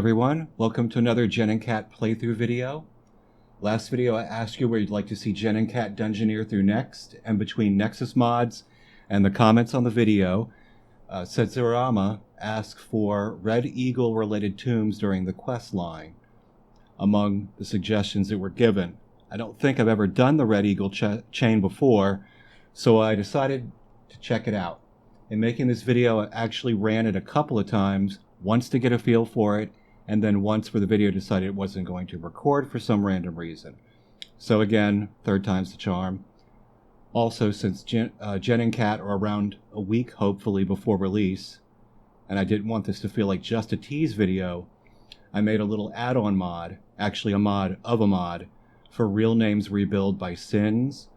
everyone, welcome to another Jen and Cat playthrough video. Last video I asked you where you'd like to see Jen and Cat dungeoneer through next, and between Nexus mods and the comments on the video, Setsurama asked for Red Eagle related tombs during the quest line. Among the suggestions that were given, I don't think I've ever done the Red Eagle chain before, so I decided to check it out. In making this video, I actually ran it a couple of times, once to get a feel for it, and then once for the video decided it wasn't going to record for some random reason. So again, third time's the charm. Also, since Jen and Cat are around a week, hopefully, before release, and I didn't want this to feel like just a tease video, I made a little add-on mod, actually a mod of a mod, for Real Names Rebuild by Sins.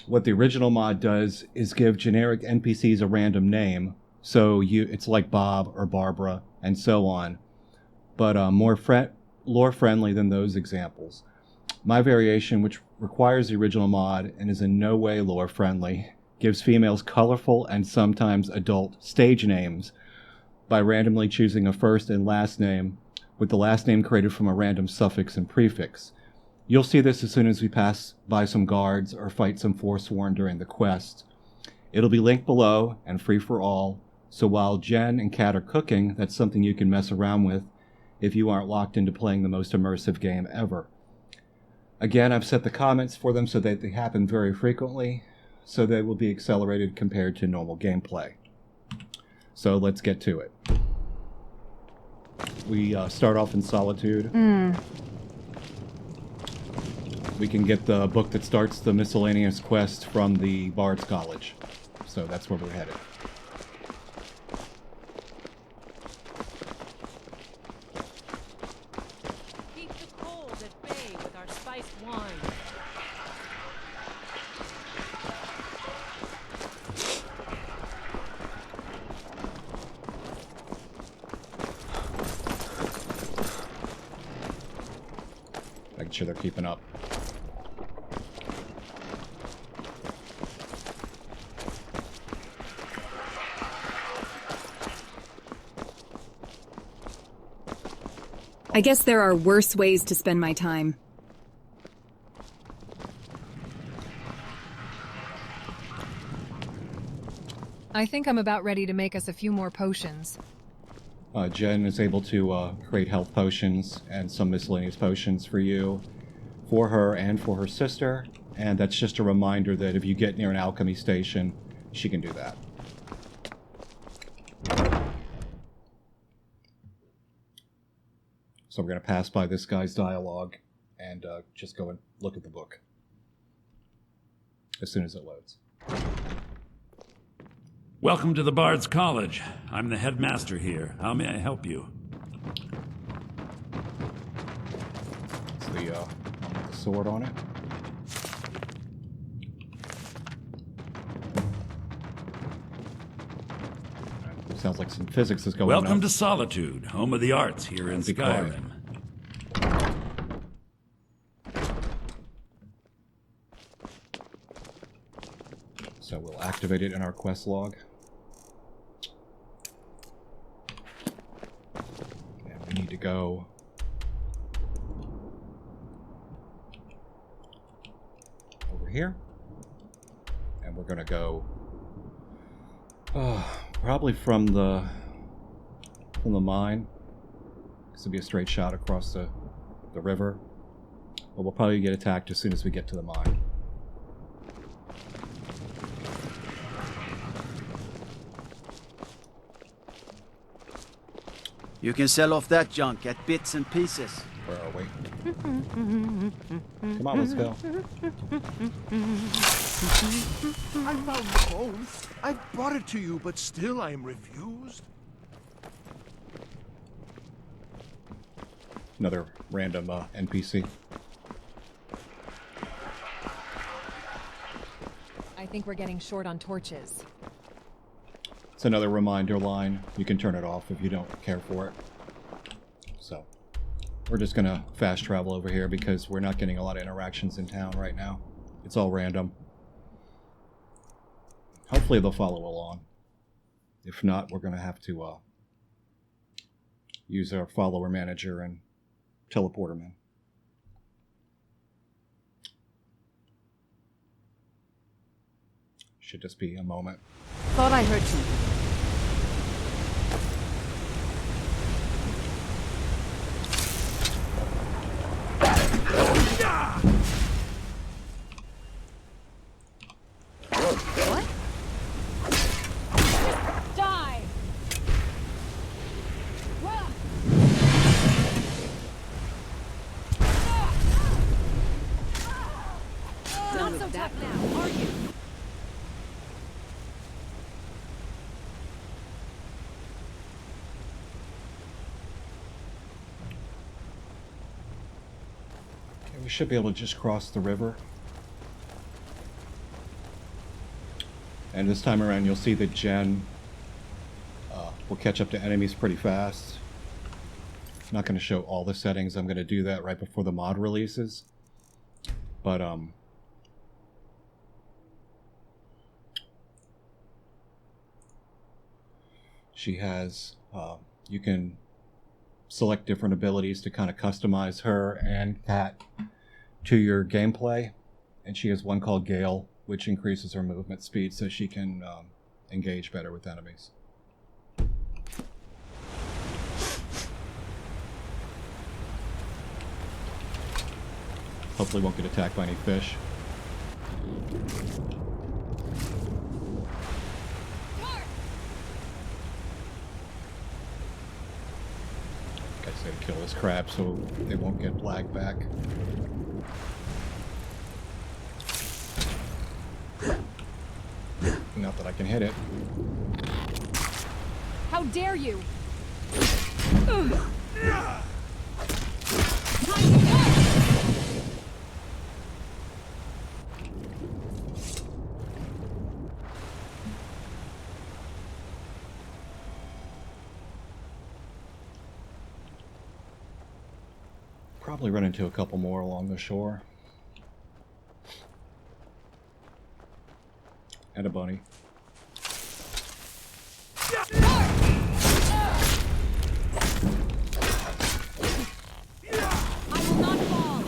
What the original mod does is give generic NPCs a random name, so it's like Bob or Barbara, and so on, but more lore-friendly than those examples. My variation, which requires the original mod and is in no way lore-friendly, gives females colorful and sometimes adult stage names by randomly choosing a first and last name, with the last name created from a random suffix and prefix. You'll see this as soon as we pass by some guards or fight some Forsworn during the quest. It'll be linked below and free for all, so while Jen and Cat are cooking, that's something you can mess around with if you aren't locked into playing the most immersive game ever. Again, I've set the comments for them so that they happen very frequently, so they will be accelerated compared to normal gameplay. So let's get to it. We start off in Solitude. We can get the book that starts the miscellaneous quest from the Bard's College. So that's where we're headed. Keep the cold at bay with our spiced wine. Making sure they're keeping up. I guess there are worse ways to spend my time. I think I'm about ready to make us a few more potions. Jen is able to create health potions and some miscellaneous potions for you, for her and for her sister, and that's just a reminder that if you get near an alchemy station, she can do that. So we're going to pass by this guy's dialogue and just go and look at the book as soon as it loads. Welcome to the Bard's College. I'm the headmaster here. How may I help you? It's the sword on it. Sounds like some physics is going on. Welcome to Solitude, home of the arts here in Skyrim. So we'll activate it in our quest log. And we need to go over here. And we're going to go probably from the mine. This will be a straight shot across the river. But we'll probably get attacked as soon as we get to the mine. You can sell off that junk at bits and pieces. Where are we? Come on, let's go. I found the bone. I brought it to you, but still I am refused. Another random NPC. I think we're getting short on torches. It's another reminder line. You can turn it off if you don't care for it. So, we're just gonna fast travel over here because we're not getting a lot of interactions in town right now. It's all random. Hopefully they'll follow along. If not, we're gonna have to use our follower manager and teleport them in. Should just be a moment. Thought I heard something. What? Die! Not so tough now, are you? We should be able to just cross the river. And this time around you'll see that Jen will catch up to enemies pretty fast. I'm not going to show all the settings. I'm going to do that right before the mod releases. But she has, you can select different abilities to kind of customize her and Cat to your gameplay. And she has one called Gale, which increases her movement speed so she can engage better with enemies. Hopefully won't get attacked by any fish. Guys gotta kill this crab so they won't get lagged back. Not that I can hit it. How dare you! Probably run into a couple more along the shore. And a bunny. I will not fall.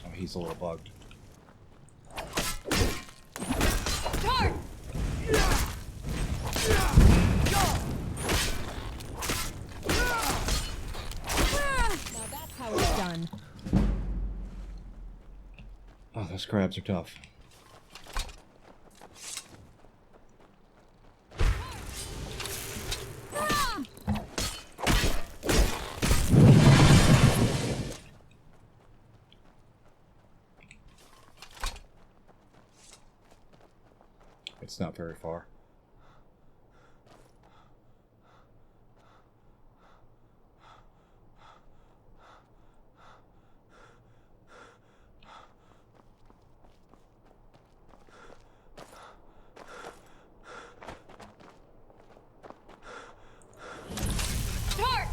Oh, he's a little bugged. Start. Now that's how it's done. Oh, those crabs are tough. It's not very far. Start.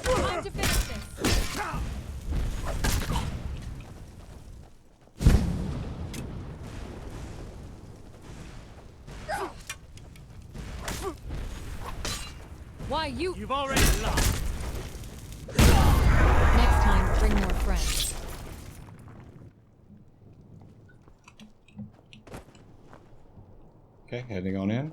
Time to finish this. Why you? You've already lost. Next time, bring more friends. Okay, heading on in.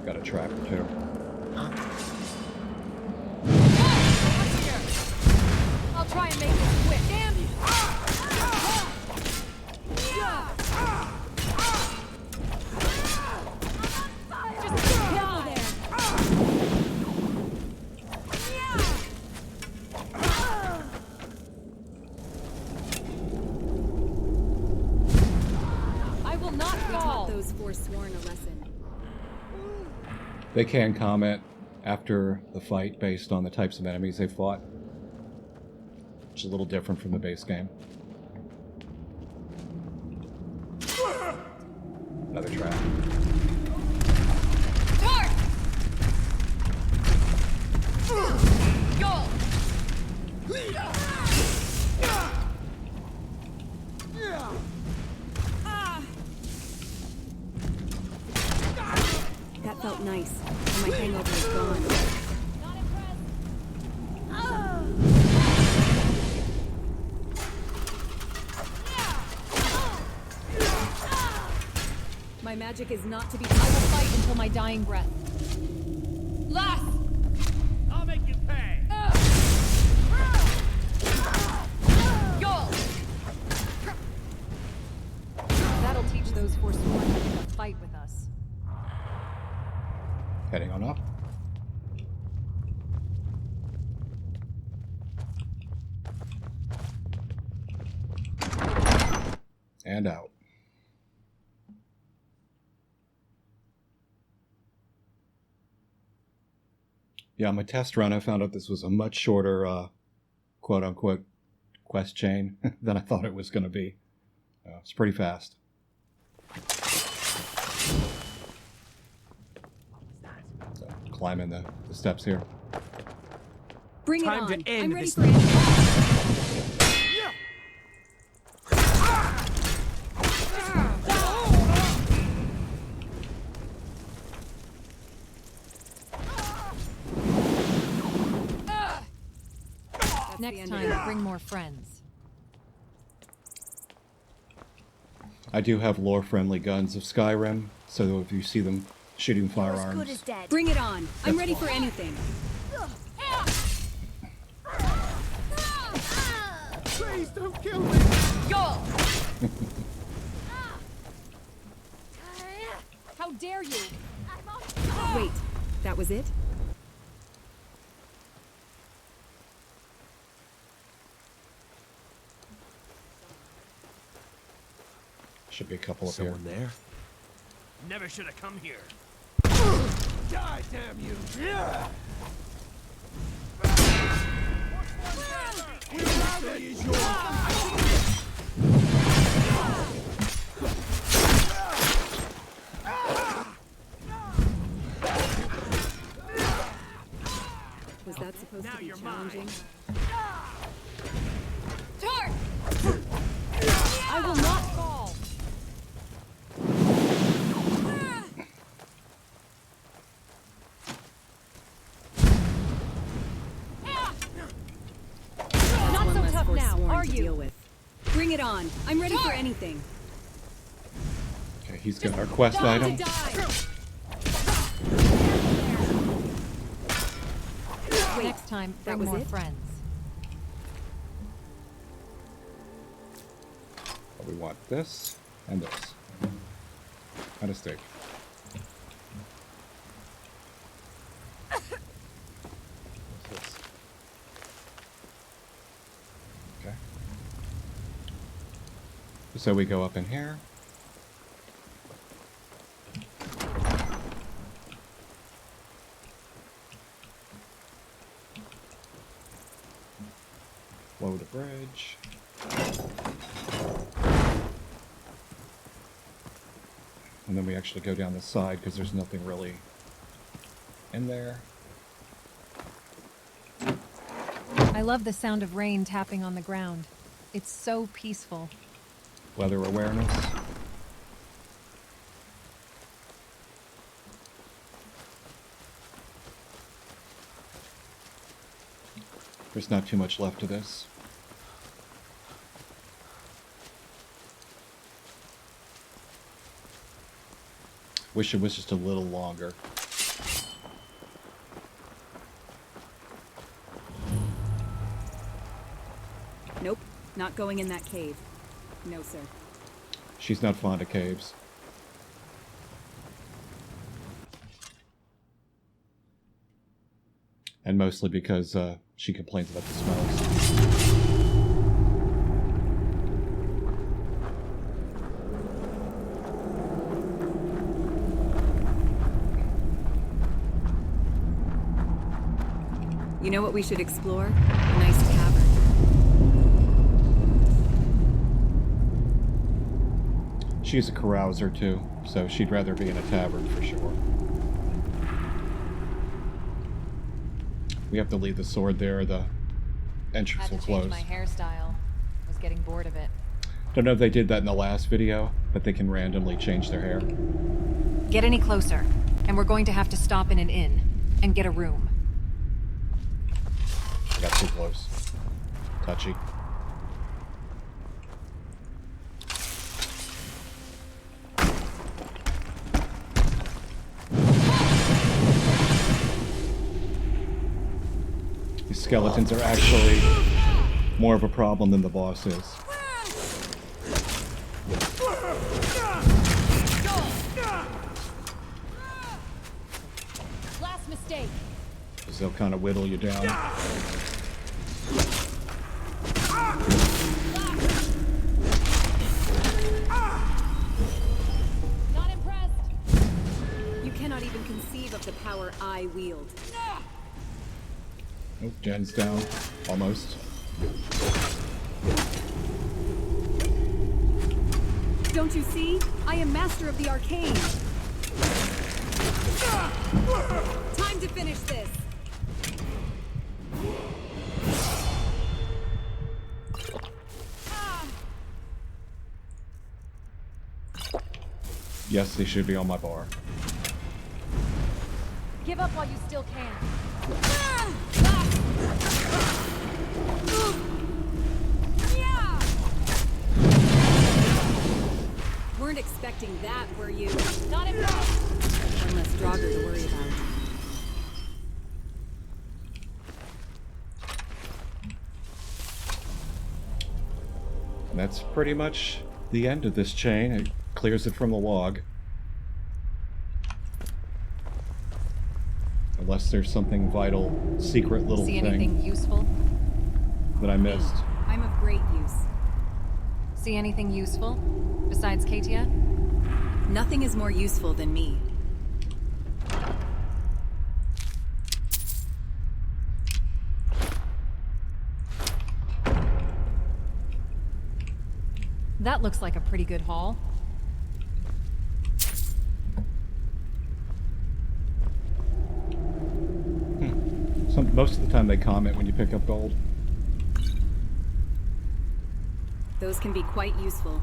Got a trap too. I'll try and make this quick. Damn you! Just be careful there. I will not fall. Those forsworn a lesson. They can comment after the fight based on the types of enemies they fought, which is a little different from the base game. Another trap. That felt nice. And my hangover is gone. My magic is not to be. I will fight until my dying breath. Last! I'll make you pay. Go! That'll teach those forsworn to pick a fight with us. Heading on up. And out. Yeah, on my test run, I found out this was a much shorter, quote-unquote, quest chain than I thought it was going to be. It's pretty fast. So, climbing the steps here. Bring it Time on. to end I'm ready this. for it. Next time, bring more friends. I do have lore-friendly guns of Skyrim, so if you see them shooting firearms, Bring it on. I'm That's ready fine. for anything. Please don't kill me! Go! How dare you? Wait, that was it? should be a couple up here. Someone there? Never should have come here. Die, damn you! Yeah! Victory is yours! Was that supposed Now to be you're challenging? Tar! I will not fall. Not One so less tough now, forsworn are to deal you? with. Bring it on. I'm ready for anything. Okay, he's got our quest Die to item. die. Wait, Next time, that bring was more it? friends. We want this and this. And a stick. What's this? Okay. So we go up in here. Lower the bridge. And then we actually go down the side because there's nothing really in there. I love the sound of rain tapping on the ground. It's so peaceful. Weather awareness. There's not too much left to this. Wish it was just a little longer. Nope, not going in that cave. No, sir. She's not fond of caves. And mostly because she complains about the smells. You know what we should explore? A nice cavern. She's a carouser too, so she'd rather be in a tavern for sure. We have to leave the sword there. The entrance Had will to change close. my hairstyle. Was getting bored of it. Don't know if they did that in the last video, but they can randomly change their hair. Get any closer, and we're going to have to stop in an inn and get a room. I got too close. Touchy. These skeletons are actually more of a problem than the boss is. Last mistake. Because they'll kind of whittle you down. Not impressed. You cannot even conceive of the power I wield. Oh, Jen's down. Almost. Don't you see? I am master of the arcane. Time to finish this. Yes, they should be on my bar. Give up while you still can. Weren't expecting that, were you? Not impressed. One less Draugr to worry about. And that's pretty much the end of this chain. It clears it from the log. Unless there's something vital, secret little See thing anything useful? that I missed. I'm of great use. See anything useful? Besides Katia? Nothing is more useful than me. That looks like a pretty good haul. Most of the time they comment when you pick up gold. Those can be quite useful.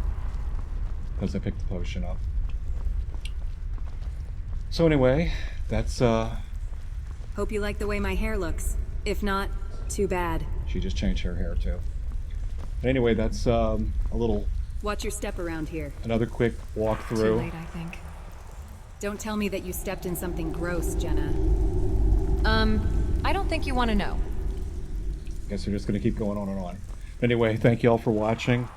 Because I picked the potion up. So anyway, that's Hope you like the way my hair looks. If not, too bad. she just changed her hair too. But anyway, that's a little Watch your step around here. another quick Too walkthrough. late, I think. Don't tell me that you stepped in something gross, Jenna. I don't think you want to know. Guess we're just gonna keep going on and on. Anyway, thank you all for watching.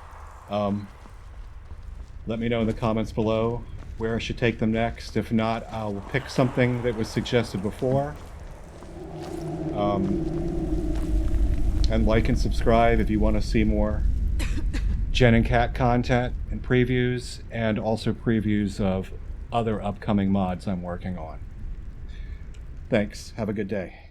Let me know in the comments below where I should take them next. If not, I'll pick something that was suggested before. And like and subscribe if you want to see more Jen and Cat content and previews, and also previews of other upcoming mods I'm working on. Thanks. Have a good day.